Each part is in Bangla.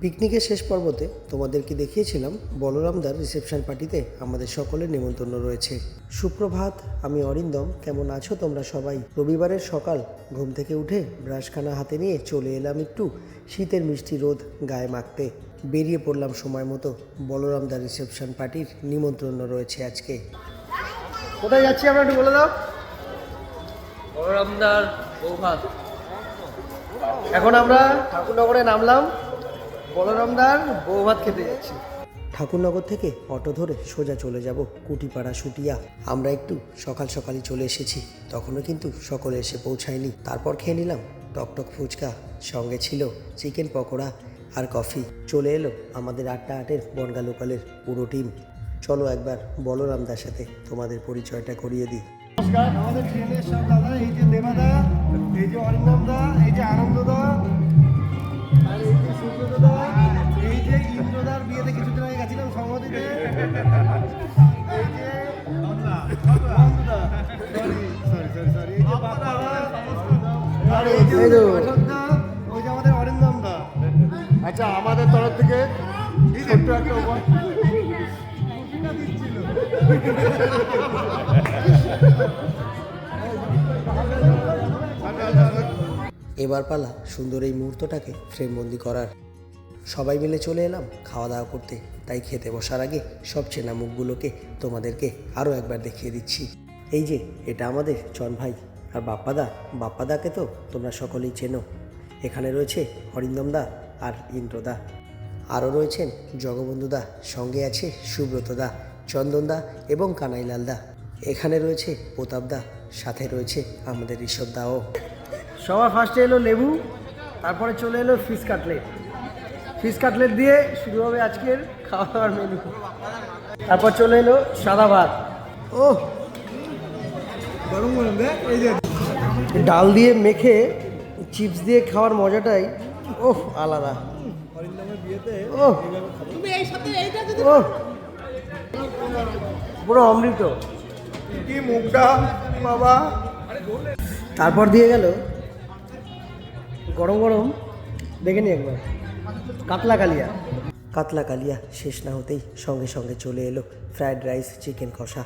পিকনিকের শেষ পর্বতে তোমাদেরকে দেখিয়েছিলাম বলরামদার রিসেপশন পার্টিতে আমাদের সকলের নিমন্ত্রণ রয়েছে। সুপ্রভাত, আমি অরিন্দম। কেমন আছো তোমরা সবাই? রবিবারের সকাল, ঘুম থেকে উঠে ব্রাশখানা হাতে নিয়ে চলে এলাম একটু শীতের মিষ্টি রোদ গায়ে মাখতে। বেরিয়ে পড়লাম সময় মতো। বলরামদার রিসেপশন পার্টির নিমন্ত্রণ রয়েছে আজকে। কোথায় যাচ্ছি আমরা একটু বলে দাও। বলরামদার বৌভাত। এখন আমরা ঠাকুরনগরে নামলাম, বলরামদার বৌভাত খেতে যাচ্ছি। ঠাকুরনগর থেকে অটো ধরে সোজা চলে যাব কুটিপাড়া শুটিয়া। আমরা একটু সকাল সকালই চলে এসেছি, তখনও কিন্তু সকলে এসে পৌঁছায়নি। তারপর খেয়ে নিলাম টকটক ফুচকা, সঙ্গে ছিল চিকেন পকোড়া আর কফি। চলে এলো আমাদের 8টা 8-এর বনগা লোকালের পুরো টিম। চলো একবার বলরামদার সাথে তোমাদের পরিচয়টা করিয়ে দিই। নমস্কার, আমাদের ট্রেনের সব দাদা, এই যে দেবাদা, এই যে অরিন্দমদা, এই যে আনন্দদা, আর এই যে সূর্যদা, এই যে ইন্দ্রদার বিয়েতে কিছুদিন আগে গেছিলাম সংহতিতে, এই যে বন্ধুদা, সরি, এই যে বাপ্পাদা, আর এই যে অশোকদা, ওই যে আমাদের অরিন্দমদা। আচ্ছা, আমাদের তরফ থেকে ছোট্ট একটা উপহার দিচ্ছিল। এবার পালা সুন্দর এই মুহূর্তটাকে ফ্রেমবন্দি করার। সবাই মিলে চলে এলাম খাওয়া দাওয়া করতে, তাই খেতে বসার আগে সব চেনা মুখগুলোকে তোমাদেরকে আরও একবার দেখিয়ে দিচ্ছি। এই যে এটা আমাদের চন ভাই আর বাপ্পাদাকে তো তোমরা সকলেই চেনো। এখানে রয়েছে অরিন্দমদা আর ইন্দ্রদা, আরও রয়েছেন জগবন্ধুদা, সঙ্গে আছে সুব্রতদা, চন্দনদা এবং কানাইলালদা। এখানে রয়েছে প্রতাপদা, সাথে রয়েছে আমাদের ঋষভদাও। সবার ফার্স্টে এলো লেবু, তারপরে চলে এলো ফিশ কাটলেট দিয়ে শুরু হবে আজকের খাওয়া দাওয়ার মেনু। তারপর চলে এলো সাদা ভাত। ও গরম গরম দেখ, এই যে ডাল দিয়ে মেখে চিপস দিয়ে খাওয়ার মজাটাই ওহ আলাদা। অরিন্দমের বিয়েতে ওহ ওহ, পুরো অমৃত। কি মুখটা বাবা। তারপর দিয়ে গেল গরম গরম, দেখে নি একবার, কাতলা কালিয়া। শেষ না হতেই সঙ্গে সঙ্গে চলে এলো ফ্রায়েড রাইস, চিকেন কষা,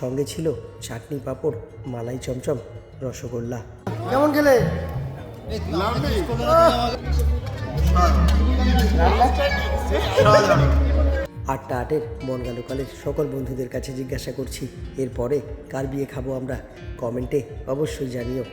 সঙ্গে ছিল চাটনি, পাঁপড়, মালাই চমচম, রসগোল্লা। কেমন গেলে? 8টা 8-এর বনগা লোকালের সকল বন্ধুদের কাছে জিজ্ঞাসা করছি, এরপরে কার বিয়ে খাবো আমরা? কমেন্টে অবশ্যই জানিও।